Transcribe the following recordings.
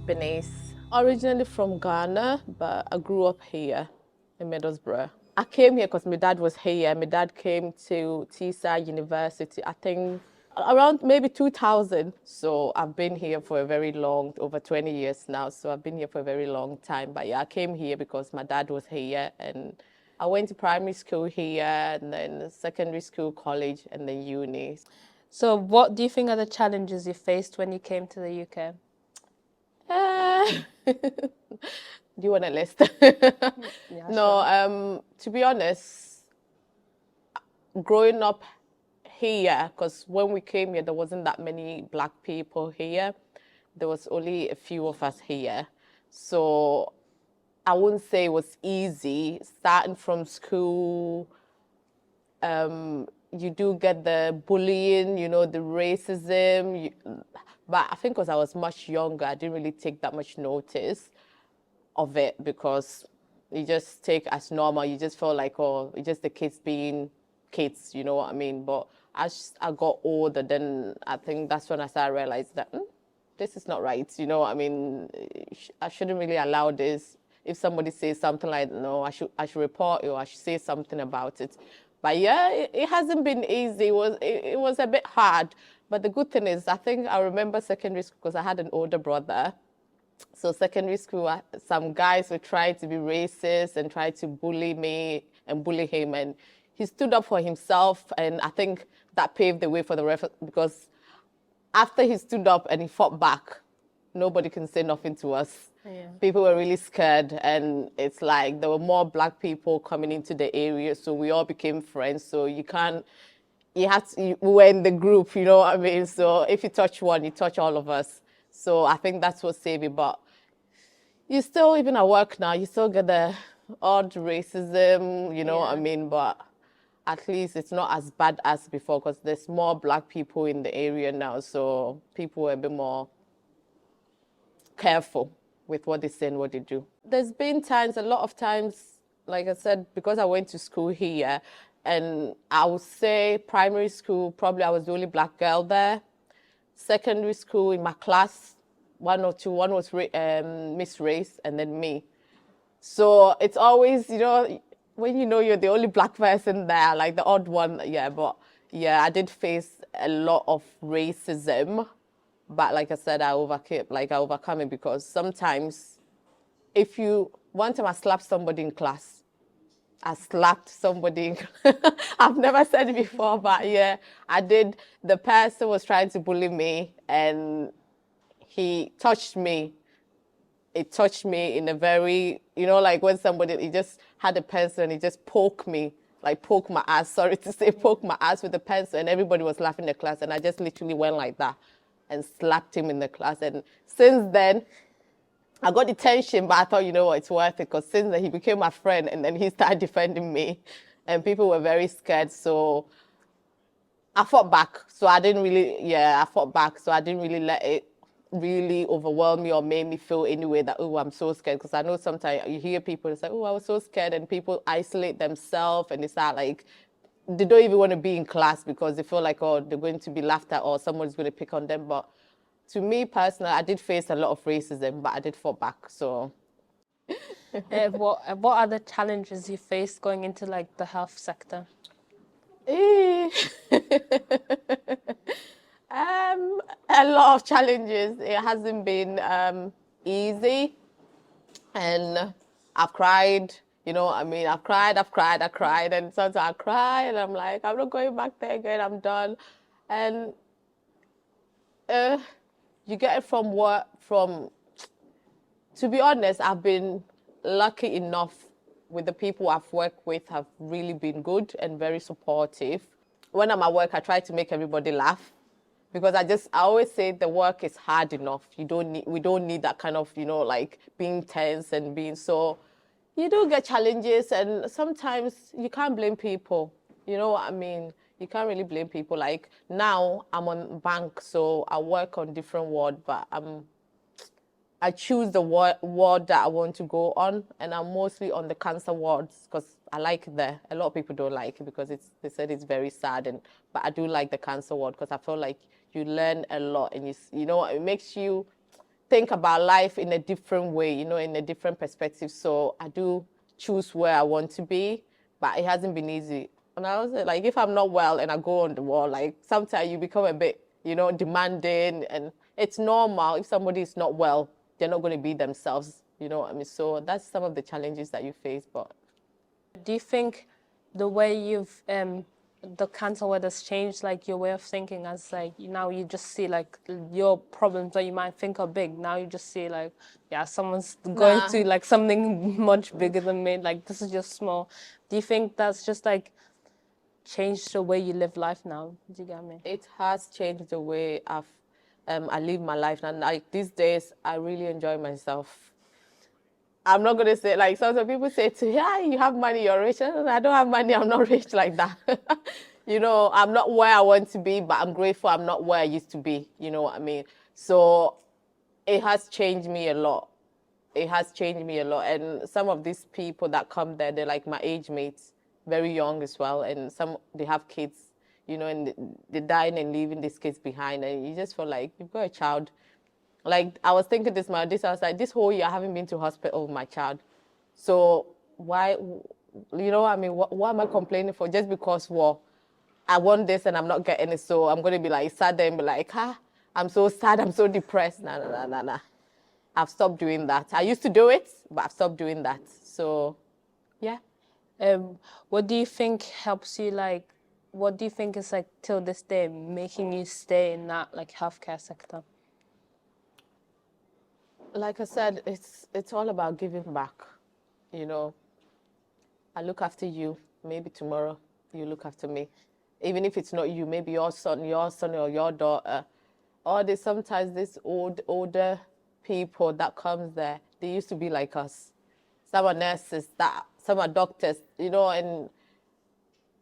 Bernice. Originally from Ghana, but I grew up here in Middlesbrough. I came here because my dad was here. My dad came to Teesside University, I think around maybe 2000. So I've been here for a very long, over 20 years now. So I've been here for a very long time. But yeah, I came here because my dad was here, and I went to primary school here, and then secondary school, college, and then uni. So what do you think are the challenges you faced when you came to the UK? Do you want a list? Yeah, No, sure. to be honest, growing up here, because when we came here, there wasn't that many black people here. There was only a few of us here. So I wouldn't say it was easy. Starting from school, you do get the bullying, you know, the racism. But I think because I was much younger, I didn't really take that much notice of it because you just take as normal. You just felt like, oh, it's just the kids being kids, you know what I mean? But as I got older, then I think that's when I started realizing that this is not right, you know what I mean? I shouldn't really allow this. If somebody says something like, no, I should report it or I should say something about it. But yeah, it hasn't been easy. It was a bit hard. But the good thing is, I think I remember secondary school because I had an older brother. So secondary school, some guys were trying to be racist and try to bully me and bully him. And he stood up for himself. And I think that paved the way for the rest because after he stood up and he fought back, nobody can say nothing to us. Yeah. People were really scared, and it's like there were more black people coming into the area, so we all became friends. So you can't, you have to, we were in the group, you know what I mean? So if you touch one, you touch all of us. So I think that's what saved me. But you still, even at work now, you still get the odd racism, you know what I mean? But at least it's not as bad as before because there's more black people in the area now. So people are a bit more careful with what they say and what they do. There's been times, a lot of times, like I said, because I went to school here, and I would say primary school, probably I was the only black girl there. Secondary school, in my class, one or two, one was Miss Race, and then me. So it's always, you know, when you know you're the only black person there, like the odd one, yeah. But yeah, I did face a lot of racism. But like I said, I overcome it because sometimes one time I slapped somebody in class. I slapped somebody. I've never said it before, but yeah, I did. The person was trying to bully me and he touched me. It touched me in a very, you know, like when somebody, he just had a pencil and he just poked me, like poke my ass, sorry to say, poke my ass with a pencil, and everybody was laughing in the class, and I just literally went like that and slapped him in the class. And since then, I got detention, but I thought, you know what, it's worth it because since then he became my friend and then he started defending me and people were very scared. So I fought back. So I didn't really, I fought back. So I didn't really let it really overwhelm me or make me feel anyway that, oh, I'm so scared. Because I know sometimes you hear people say, oh, I was so scared, and people isolate themselves and they start like, they don't even want to be in class because they feel like, oh, they're going to be laughed at or someone's going to pick on them. But to me personally, I did face a lot of racism, but I did fall back. So What are the challenges you faced going into like the health sector? A lot of challenges. It hasn't been easy, and I've cried. You know, I mean, I've cried, and sometimes I cry, and I'm like, I'm not going back there again. I'm done, and you get it from what from. To be honest, I've been lucky enough with the people I've worked with have really been good and very supportive. When I'm at work, I try to make everybody laugh because I always say the work is hard enough. We don't need that kind of, you know, like being tense and being so. You do get challenges and sometimes you can't blame people. You know what I mean? You can't really blame people. Like now I'm on bank, so I work on different ward, but I choose the ward that I want to go on, and I'm mostly on the cancer wards because I like it there. A lot of people don't like it because they said it's very sad, but I do like the cancer ward because I feel like you learn a lot, and you know it makes you think about life in a different way, you know, in a different perspective. So I do choose where I want to be, but it hasn't been easy. And I was like, if I'm not well and I go on the wall, like sometimes you become a bit, you know, demanding, and it's normal. If somebody is not well, they're not going to be themselves, you know what I mean? So that's some of the challenges that you face. But do you think the way you've the cancer word has changed, like your way of thinking, as like now you just see like your problems that you might think are big, now you just see like, yeah, someone's going Nah. through like something much bigger than me, like this is just small. Do you think that's just like changed the way you live life now? Do you get me? It has changed the way I live my life. And like these days, I really enjoy myself. I'm not gonna say like some people say to yeah, you have money, you're rich. And I don't have money, I'm not rich like that. You know, I'm not where I want to be, but I'm grateful I'm not where I used to be. You know what I mean? So it has changed me a lot. It has changed me a lot. And some of these people that come there, they're like my age mates, very young as well. And some they have kids, you know, and they're dying and leaving these kids behind. And you just feel like you've got a child. Like I was thinking this, I was like, this whole year I haven't been to hospital with my child. So why, you know, I mean, what am I complaining for? Just because, well, I want this and I'm not getting it. So I'm going to be like sad and be like, I'm so sad, I'm so depressed. Nah. I've stopped doing that. I used to do it, but I've stopped doing that. So, yeah. What do you think helps you, like, what do you think is like till this day making you stay in that like healthcare sector? Like I said, it's all about giving back. You know, I look after you. Maybe tomorrow you look after me. Even if it's not you, maybe your son or your daughter. Or there's sometimes this older people that comes there. They used to be like us. Some are nurses, some are doctors, you know, and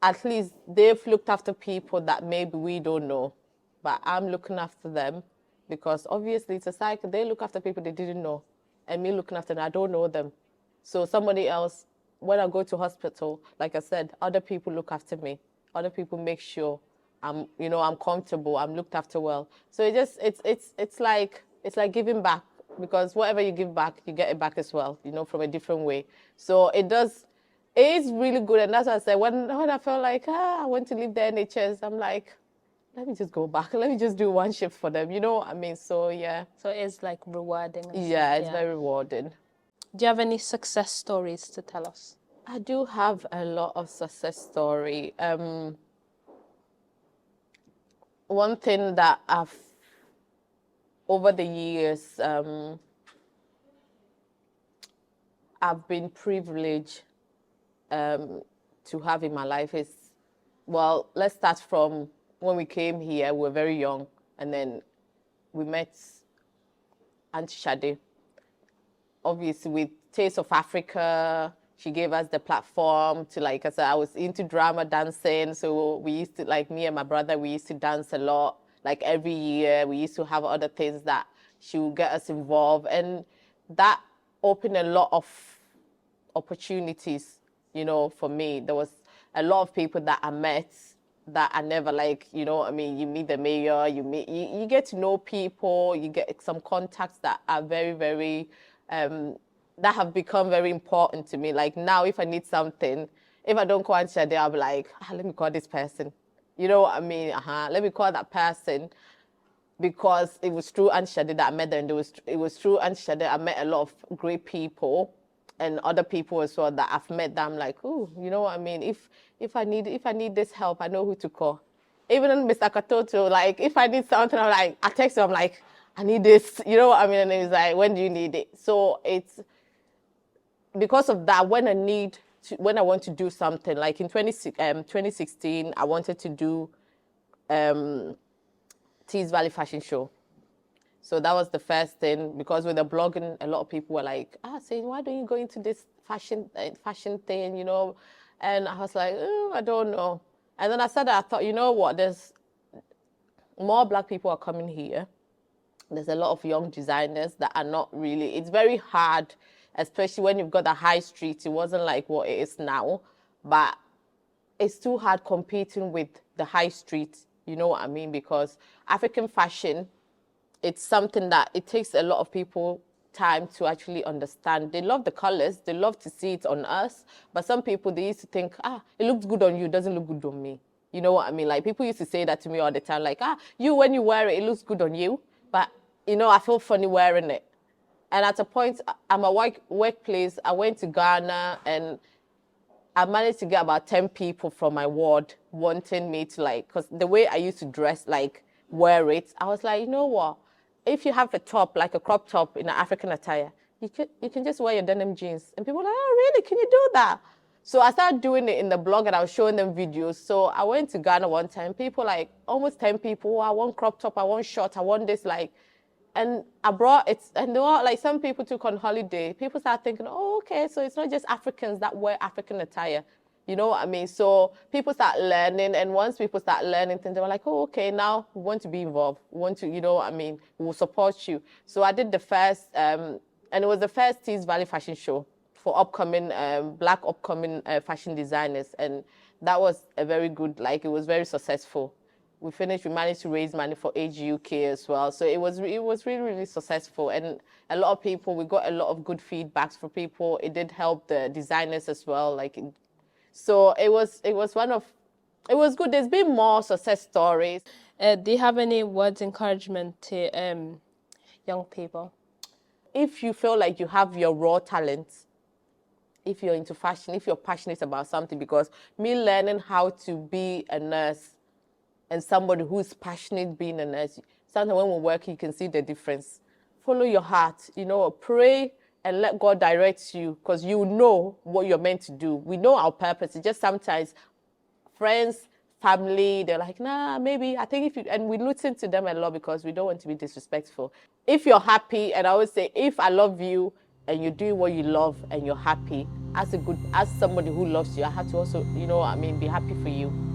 at least they've looked after people that maybe we don't know. But I'm looking after them because obviously it's a cycle. They look after people they didn't know. And me looking after them, I don't know them. So somebody else, when I go to hospital, like I said, other people look after me. Other people make sure I'm comfortable, I'm looked after well. So it's like giving back, because whatever you give back, you get it back as well, you know, from a different way. So it is really good. And that's what I said, when I felt like, I want to leave the NHS, I'm like, let me just go back. Let me just do one shift for them. You know what I mean? So, yeah. So it's like rewarding. Yeah, it's very rewarding. Do you have any success stories to tell us? I do have a lot of success story. One thing that over the years, I've been privileged to have in my life is, well, let's start from when we came here. We were very young, and then we met Auntie Shade. Obviously, with Taste of Africa, she gave us the platform to, like I said, I was into drama dancing. So we used to, like me and my brother, we used to dance a lot. Like every year, we used to have other things that she would get us involved. And that opened a lot of opportunities, you know, for me. There was a lot of people that I met that I never, like, you know, I mean, you meet the mayor, you get to know people, you get some contacts that are very, very, that have become very important to me. Like now, if I need something, if I don't call Auntie Shade, I'll be like, let me call this person. You know what I mean? Let me call that person, because it was through Auntie Shade that I met them. It was through Auntie Shade I met a lot of great people and other people as well that I've met that I'm like, oh, you know what I mean? If I need this help, I know who to call. Even Mr. Katoto, like if I need something, I'm like, I text him, I'm like, I need this, you know what I mean? And he's like, when do you need it? So it's because of that, when I want to do something, like in 2016, I wanted to do Tees Valley Fashion Show. So that was the first thing, because with the blogging, a lot of people were like, saying, why don't you go into this fashion thing, you know? And I was like, I don't know. And then I thought, you know what, there's more Black people are coming here. There's a lot of young designers that are not really, it's very hard, especially when you've got the high street. It wasn't like what it is now, but it's too hard competing with the high street, you know what I mean? Because African fashion it's something that it takes a lot of people time to actually understand. They love the colors, they love to see it on us, but some people, they used to think, it looks good on you, it doesn't look good on me. You know what I mean? Like, people used to say that to me all the time, like, when you wear it, it looks good on you, but, I feel funny wearing it. And at a point, at my workplace, I went to Ghana, and I managed to get about 10 people from my ward wanting me to, like, because the way I used to dress, like, wear it, I was like, you know what? If you have a top, like a crop top in an African attire, you can just wear your denim jeans. And people were like, oh, really? Can you do that? So I started doing it in the blog, and I was showing them videos. So I went to Ghana one time. People, like, almost 10 people, I want crop top, I want short, I want this, like, and I brought it, and they were, like, some people took on holiday. People started thinking, oh, okay, so it's not just Africans that wear African attire. You know what I mean? So people start learning, and once people start learning things, they were like, oh, okay, now we want to be involved. We want to, you know what I mean? We will support you. So I did the first, and it was the first Tees Valley fashion show for upcoming, Black upcoming fashion designers. And that was a very good, like, it was very successful. We managed to raise money for Age UK as well. So it was really, really successful. And a lot of people, we got a lot of good feedbacks from people. It did help the designers as well. So it was good. There's been more success stories. Do you have any words of encouragement to young people? If you feel like you have your raw talent, if you're into fashion, if you're passionate about something, because me learning how to be a nurse and somebody who's passionate being a nurse, sometimes when we work, you can see the difference. Follow your heart, pray and let God direct you, because you know what you're meant to do. We know our purpose. It's just sometimes friends, family, they're like, nah, maybe, I think and we listen to them a lot because we don't want to be disrespectful. If you're happy, and I always say, if I love you and you do what you love and you're happy, as somebody who loves you, I have to also, be happy for you.